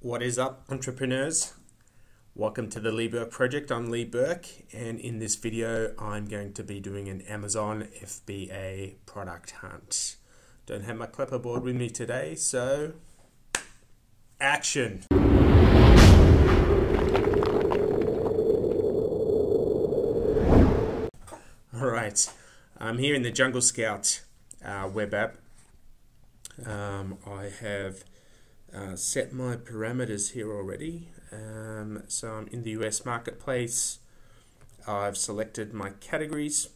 What is up, entrepreneurs? Welcome to the Lee Burke Project. I'm Lee Burke, and in this video I'm going to be doing an Amazon FBA product hunt. Don't have my clipboard with me today, so action! Alright, I'm here in the Jungle Scout web app. I have set my parameters here already. So I'm in the US marketplace. I've selected my categories,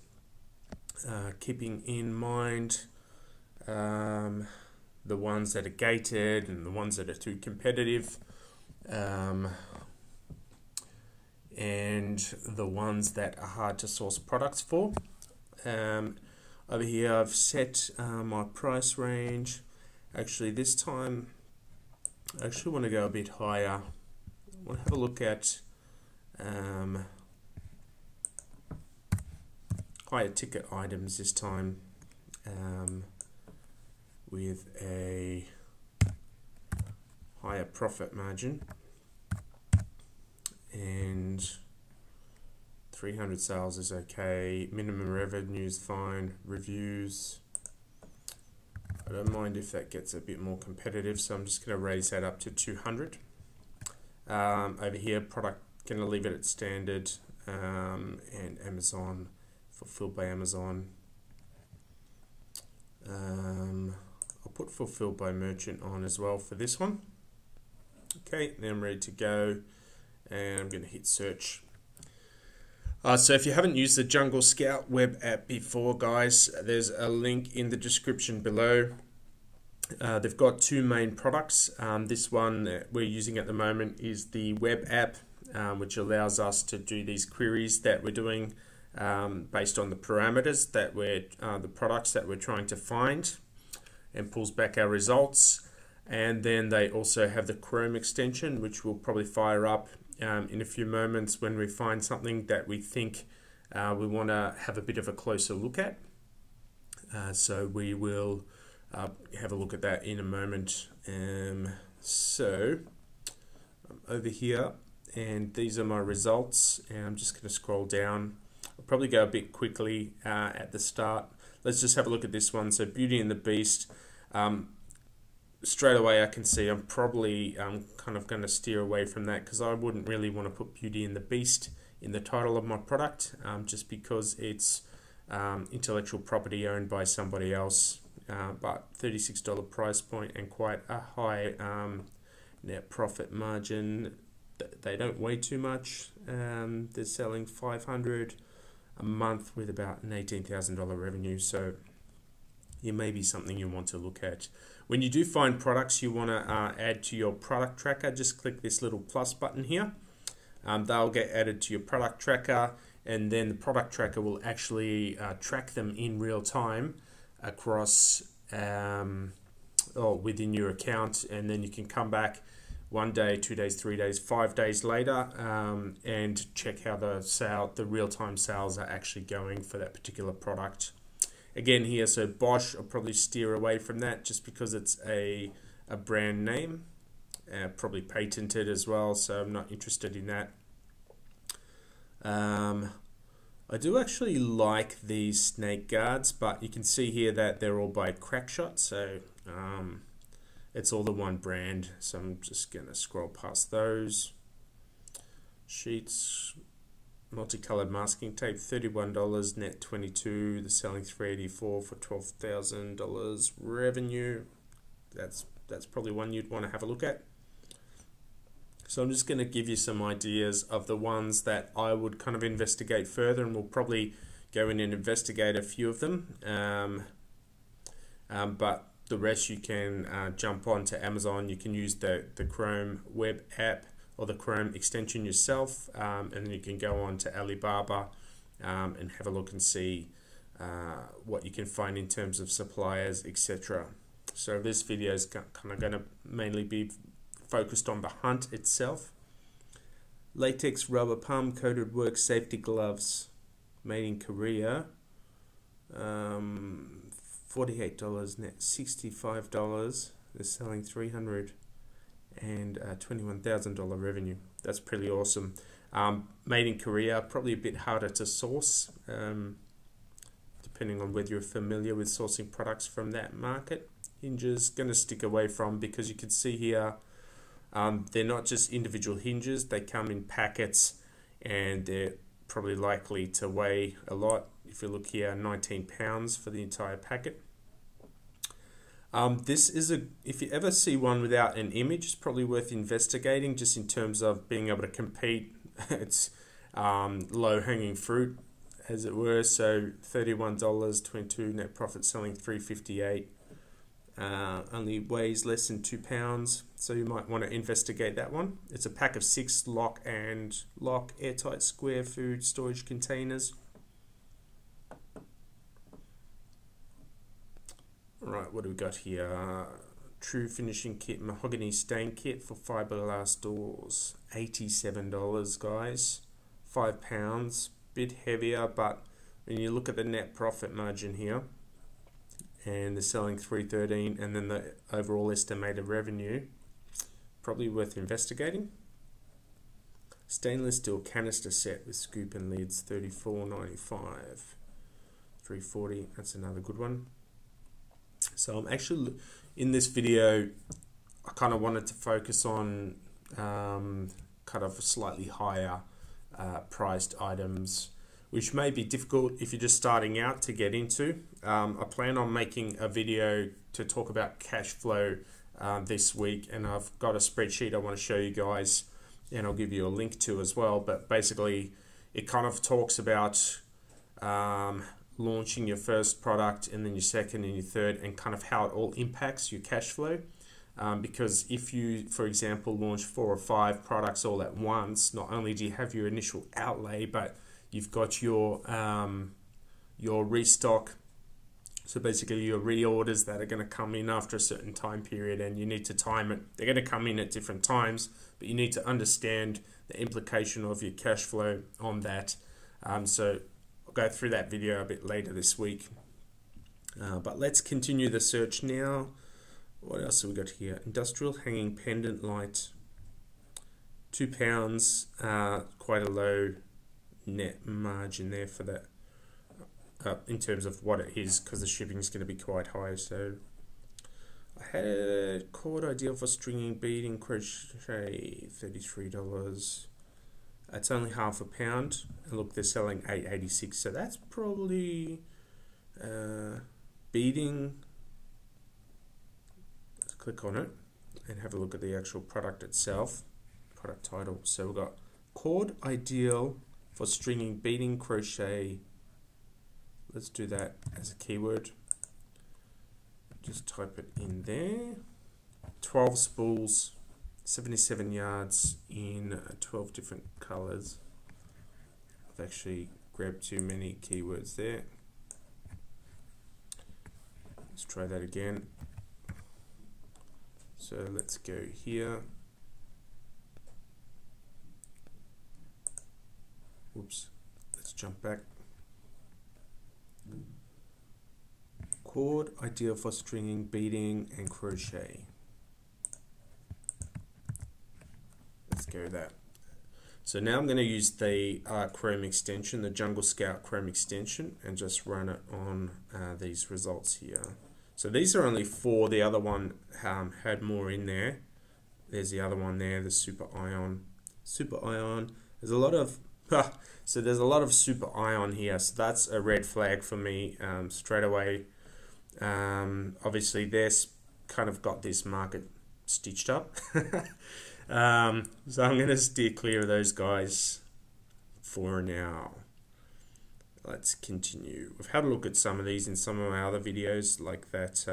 keeping in mind the ones that are gated and the ones that are too competitive, and the ones that are hard to source products for. Over here I've set my price range. Actually this time I actually want to go a bit higher. I want to have a look at higher ticket items this time, with a higher profit margin, and 300 sales is okay, minimum revenue is fine, reviews I don't mind if that gets a bit more competitive, so I'm just going to raise that up to 200. Over here, product, going to leave it at standard, and Amazon, fulfilled by Amazon. I'll put fulfilled by merchant on as well for this one. Okay, then I'm ready to go, and I'm going to hit search. So if you haven't used the Jungle Scout web app before, guys, there's a link in the description below. They've got two main products. This one that we're using at the moment is the web app, which allows us to do these queries that we're doing based on the parameters that we're, the products that we're trying to find, and pulls back our results. And then they also have the Chrome extension, which will probably fire up in a few moments when we find something that we think we want to have a bit of a closer look at. So we will have a look at that in a moment. So I'm over here, and these are my results, and I'm just going to scroll down. I'll probably go a bit quickly at the start. Let's just have a look at this one. So Beauty and the Beast. Straight away I can see I'm probably kind of going to steer away from that, because I wouldn't really want to put Beauty and the Beast in the title of my product, just because it's intellectual property owned by somebody else, but $36 price point and quite a high net profit margin. They don't weigh too much. They're selling $500 a month with about an $18,000 revenue, so it may be something you want to look at. When you do find products you want to add to your product tracker, just click this little plus button here. They'll get added to your product tracker, and then the product tracker will actually track them in real time across within your account, and then you can come back 1 day, 2 days, 3 days, 5 days later, and check how the real-time sales are actually going for that particular product. Again here, so Bosch, I'll probably steer away from that just because it's a brand name, probably patented as well, so I'm not interested in that. I do actually like these snake guards, but you can see here that they're all by Crackshot, so it's all the one brand, so I'm just going to scroll past those. Sheets, multicolored masking tape, $31, net $22. They're selling $384 for $12,000 revenue. That's probably one you'd want to have a look at. So I'm just going to give you some ideas of the ones that I would kind of investigate further, and we'll probably go in and investigate a few of them. But the rest you can jump onto Amazon. You can use the Chrome web app or the Chrome extension yourself, and then you can go on to Alibaba and have a look and see what you can find in terms of suppliers, etc. So this video is kind of going to mainly be focused on the hunt itself. Latex rubber palm coated work safety gloves, made in Korea, $48, net $65. They're selling $300. and $21,000 revenue. That's pretty awesome. Made in Korea, probably a bit harder to source, depending on whether you're familiar with sourcing products from that market. Hinges, going to stick away from, because you can see here, they're not just individual hinges, they come in packets, and they're probably likely to weigh a lot. If you look here, 19 pounds for the entire packet. This is if you ever see one without an image, it's probably worth investigating, just in terms of being able to compete. It's low-hanging fruit, as it were. So $31.22 net profit, selling $3.58. Only weighs less than 2 pounds, so you might want to investigate that one. It's a pack of 6 lock airtight square food storage containers. Right, what do we got here? True finishing kit, mahogany stain kit for fiberglass doors, $87, guys. 5 pounds, bit heavier, but when you look at the net profit margin here, and they're selling $3.13, and then the overall estimated revenue, probably worth investigating. Stainless steel canister set with scoop and lids, $34.95. $3.40, that's another good one. So I'm actually, in this video, I kind of wanted to focus on kind of slightly higher priced items, which may be difficult if you're just starting out to get into. I plan on making a video to talk about cash flow this week, and I've got a spreadsheet I want to show you guys, and I'll give you a link to as well. But basically, it kind of talks about launching your first product, and then your second and your third, and kind of how it all impacts your cash flow. Because if you, for example, launch 4 or 5 products all at once, not only do you have your initial outlay, but you've got your restock. So basically your reorders that are going to come in after a certain time period, and you need to time it. They're going to come in at different times, but you need to understand the implication of your cash flow on that. So I'll go through that video a bit later this week. But let's continue the search now. What else have we got here? Industrial hanging pendant light, 2 pounds, quite a low net margin there for that, in terms of what it is, because the shipping is going to be quite high. So I had a cord ideal for stringing beading crochet, $33. It's only half a pound, and look, they're selling $8.86, so that's probably beading. Let's click on it and have a look at the actual product itself, product title. So we've got cord ideal for stringing beading crochet. Let's do that as a keyword. Just type it in there. 12 spools, 77 yards in 12 different colors. I've actually grabbed too many keywords there. Let's try that again. So let's go here. Oops, let's jump back. Cord ideal for stringing, beading, and crochet. Let's go with that. So now I'm going to use the Chrome extension, the Jungle Scout Chrome extension, and just run it on these results here. So these are only 4. The other one had more in there. There's the other one there, the Super Ion. Super Ion. There's a lot of so there's a lot of Super Ion here. So that's a red flag for me straight away. Obviously, they've kind of got this market stitched up. So I'm going to steer clear of those guys for now. Let's continue. We've had a look at some of these in some of my other videos, like that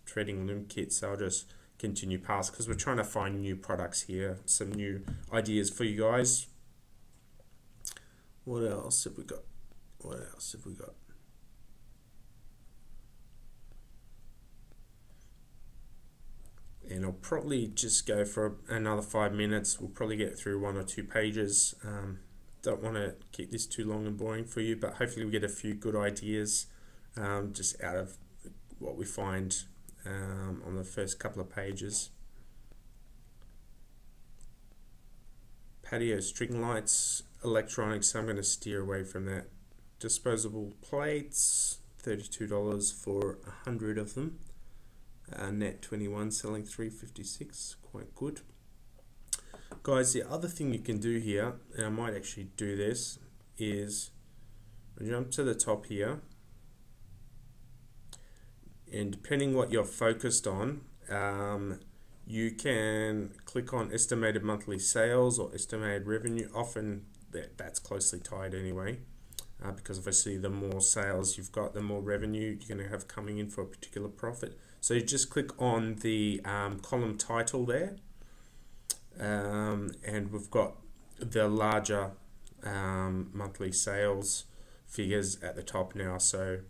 threading loom kit. So I'll just continue past, because we're trying to find new products here, some new ideas for you guys. What else have we got? What else have we got? And I'll probably just go for another 5 minutes. We'll probably get through 1 or 2 pages. Don't want to keep this too long and boring for you, but hopefully we get a few good ideas just out of what we find on the first couple of pages. patio string lights, electronics, so I'm going to steer away from that. Disposable plates, $32 for 100 of them. Net 21, selling 356, quite good. Guys, the other thing you can do here, and I might actually do this, is jump to the top here, and depending what you're focused on, you can click on estimated monthly sales or estimated revenue. Often that's closely tied anyway, because obviously the more sales you've got, the more revenue you're going to have coming in for a particular profit. So you just click on the column title there, and we've got the larger monthly sales figures at the top now. So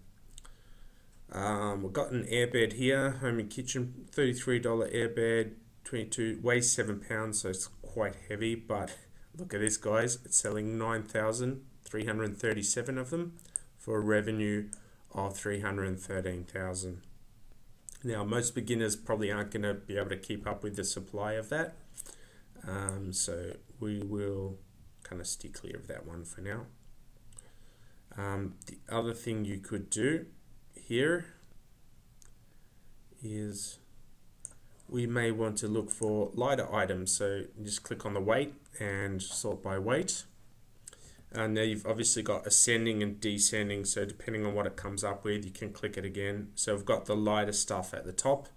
we've got an airbed here, home and kitchen, $33 airbed, 22, weighs 7 pounds, so it's quite heavy, but look at this, guys, it's selling 9,337 of them for a revenue of 313,000. Now, most beginners probably aren't going to be able to keep up with the supply of that, so we will kind of steer clear of that one for now. The other thing you could do here is we may want to look for lighter items, so you just click on the weight and sort by weight. Now you've obviously got ascending and descending, so depending on what it comes up with, you can click it again. So we've got the lighter stuff at the top,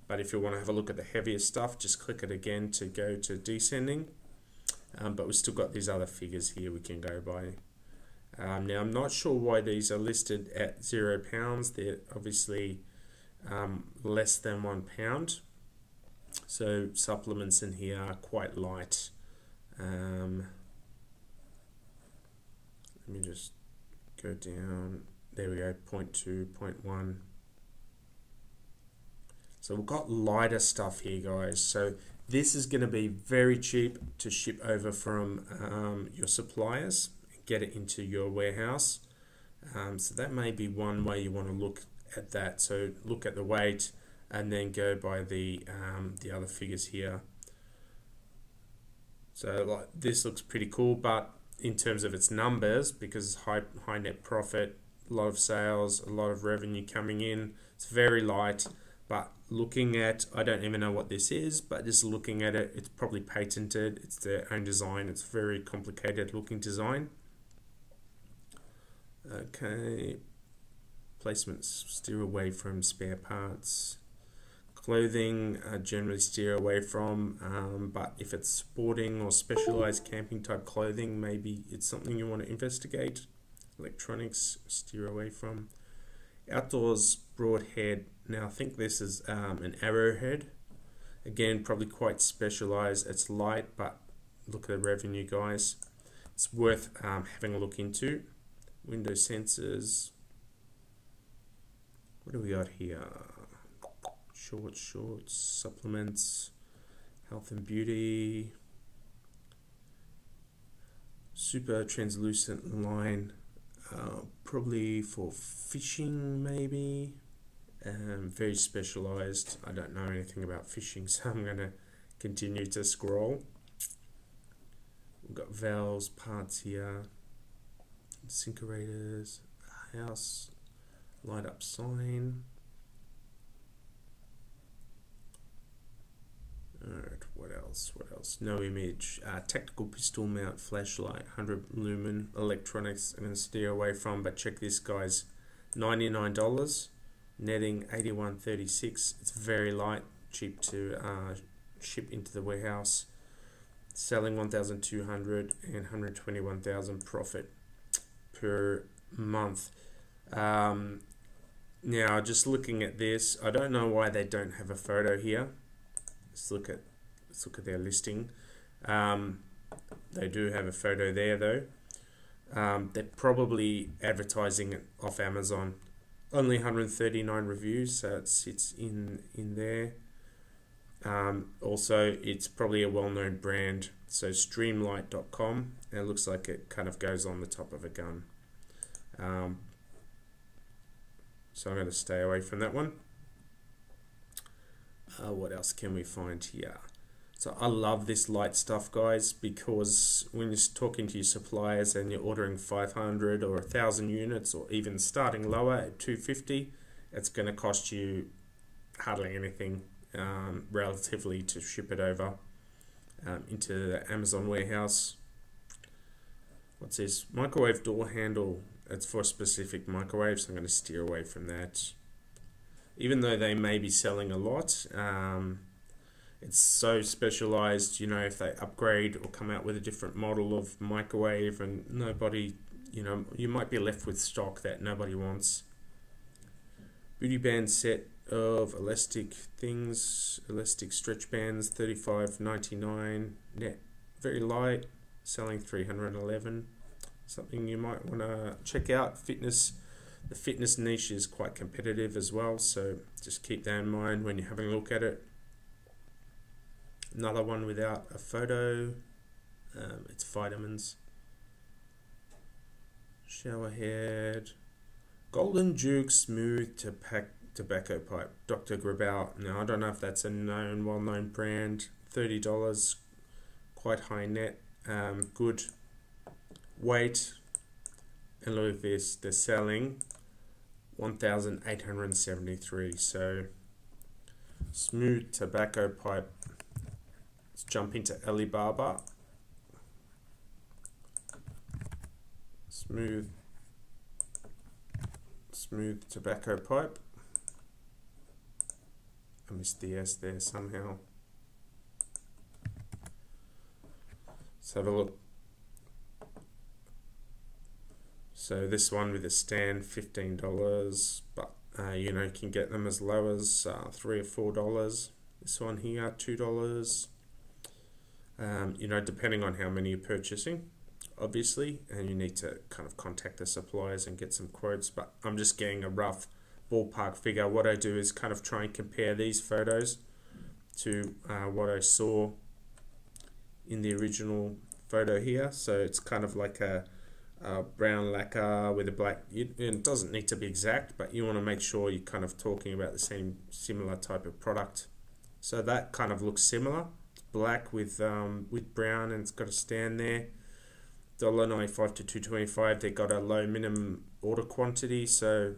but if you want to have a look at the heavier stuff, just click it again to go to descending. But we've still got these other figures here we can go by. Now I'm not sure why these are listed at £0. They're obviously less than £1. So supplements in here are quite light. Let me just go down. There we go, 0.2, 0.1. So we've got lighter stuff here, guys. So this is going to be very cheap to ship over from your suppliers, get it into your warehouse. So that may be one way you want to look at that. So look at the weight and then go by the other figures here. So like this looks pretty cool, but in terms of its numbers, because high net profit, a lot of sales, a lot of revenue coming in, it's very light. But looking at, I don't even know what this is, but just looking at it, it's probably patented, it's their own design, it's very complicated looking design. Okay, placements, steer away from spare parts. Clothing, generally steer away from, but if it's sporting or specialized camping type clothing, maybe it's something you want to investigate. Electronics, steer away from. Outdoors, broadhead. Now I think this is an arrowhead. Again, probably quite specialized. It's light, but look at the revenue, guys. It's worth having a look into. Window sensors. What do we got here? Shorts, supplements, health and beauty, super translucent line, probably for fishing maybe, very specialized. I don't know anything about fishing, so I'm going to continue to scroll. We've got valves, parts here, synchronizers, house, light up sign. Alright, what else? No image. Tactical pistol mount, flashlight, 100 lumen, electronics. I'm going to steer away from, but check this, guys. $99, netting $81.36. It's very light, cheap to ship into the warehouse. Selling 1,200 and 121,000 profit per month. Now, just looking at this, I don't know why they don't have a photo here. Let's look at their listing. They do have a photo there though. They're probably advertising it off Amazon. Only 139 reviews, so it sits in there. Also, it's probably a well-known brand. So streamlight.com, and it looks like it kind of goes on the top of a gun. So I'm going to stay away from that one. What else can we find here? So I love this light stuff, guys, because when you're talking to your suppliers and you're ordering 500 or 1,000 units, or even starting lower at 250, it's going to cost you hardly anything relatively to ship it over into the Amazon warehouse. What's this? Microwave door handle. It's for specific microwaves. I'm going to steer away from that. Even though they may be selling a lot, it's so specialized, you know, if they upgrade or come out with a different model of microwave and nobody, you know, you might be left with stock that nobody wants. Beauty band set of elastic things, elastic stretch bands, $35.99 net, very light, selling $311. Something you might want to check out. Fitness, the fitness niche is quite competitive as well, so just keep that in mind when you're having a look at it. Another one without a photo, it's vitamins. Shower head, Golden Duke smooth tobacco pipe, Dr. Grabau. Now I don't know if that's a known, well-known brand. $30, quite high net, good weight, and look at this, they're selling 1,873. So smooth tobacco pipe. Let's jump into Alibaba. Smooth tobacco pipe. I missed the S there somehow. Let's have a look. So this one with a stand, $15, but you know, you can get them as low as $3 or $4. This one here, $2. You know, depending on how many you're purchasing, obviously, and you need to kind of contact the suppliers and get some quotes, but I'm just getting a rough ballpark figure. What I do is kind of try and compare these photos to what I saw in the original photo here. So it's kind of like a brown lacquer with a black, it doesn't need to be exact, but you want to make sure you're kind of talking about the same similar type of product. So that kind of looks similar, black with brown, and it's got a stand there. $1.95 to $2.25. They got a low minimum order quantity, so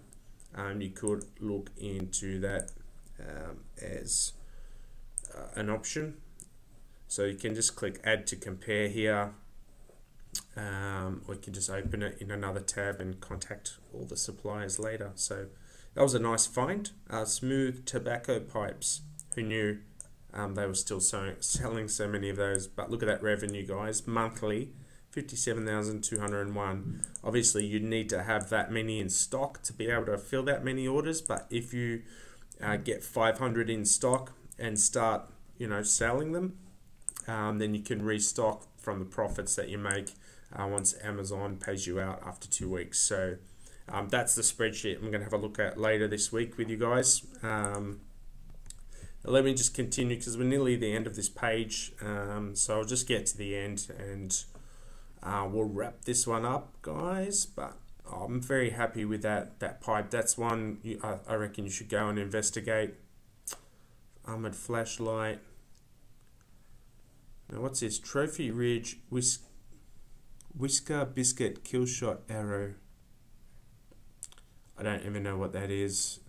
you could look into that as an option. So you can just click add to compare here, or you can just open it in another tab and contact all the suppliers later. So that was a nice find. Smooth tobacco pipes. Who knew they were still selling so many of those? But look at that revenue, guys, monthly. 57,201. Obviously you need to have that many in stock to be able to fill that many orders, but if you get 500 in stock and start, you know, selling them, then you can restock from the profits that you make once Amazon pays you out after 2 weeks. So that's the spreadsheet I'm going to have a look at later this week with you guys. Let me just continue because we're nearly the end of this page, so I'll just get to the end and we'll wrap this one up, guys. But I'm very happy with that pipe. That's one I reckon you should go and investigate. Armored flashlight. Now what's this? Trophy Ridge Whisker Biscuit Killshot Arrow. I don't even know what that is.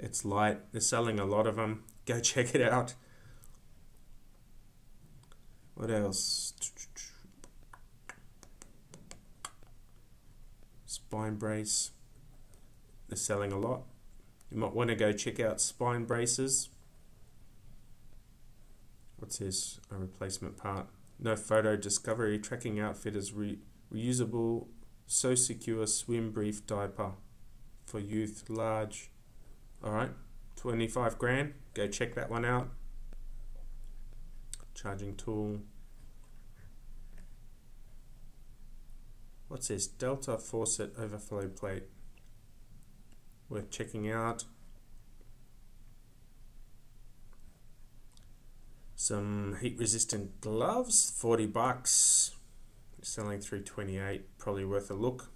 It's light. They're selling a lot of them. Go check it out. What else? Spine brace. They're selling a lot. You might want to go check out spine braces. What's this? A replacement part. No photo discovery. Tracking outfit is reusable. So secure swim brief diaper for youth large. Alright, 25 grand. Go check that one out. Charging tool. What's this? Delta faucet overflow plate. Worth checking out. Some heat resistant gloves, $40. Selling $328. Probably worth a look.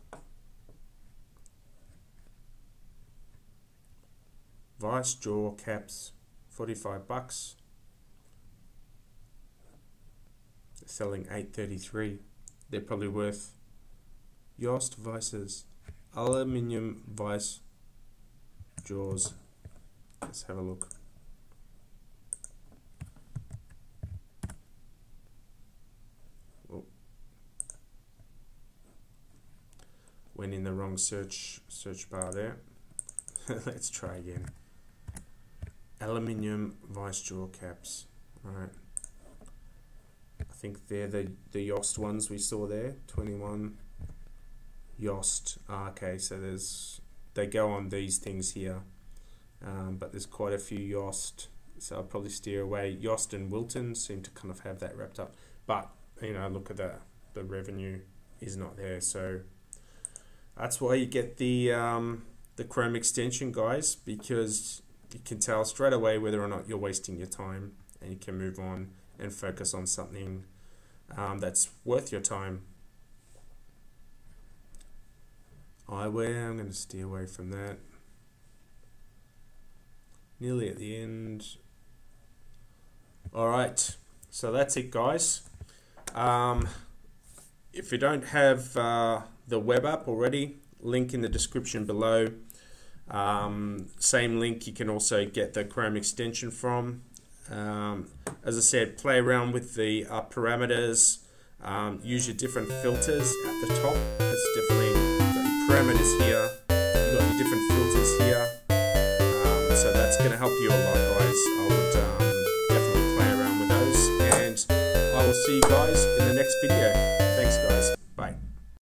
Vice jaw caps, $45. They're selling $8.33. They're probably worth Yost vices, aluminium vice jaws. Let's have a look. Oh. Went in the wrong search bar there. Let's try again. Aluminium vice jaw caps. Alright. I think they're the Yost ones we saw there. 21 Yost. Okay, so they go on these things here. But there's quite a few Yost, so I'll probably steer away. Yost and Wilton seem to kind of have that wrapped up. But, you know, look at the revenue is not there. So that's why you get the Chrome extension, guys, because you can tell straight away whether or not you're wasting your time, and you can move on and focus on something that's worth your time. Eyewear, I'm going to steer away from that. Nearly at the end. Alright, so that's it, guys. If you don't have the web app already, link in the description below. Same link you can also get the Chrome extension from. As I said, play around with the parameters, use your different filters at the top. It's definitely got your parameters here, you've got your different filters here, so that's going to help you a lot, guys. I would definitely play around with those, and I will see you guys in the next video. Thanks, guys.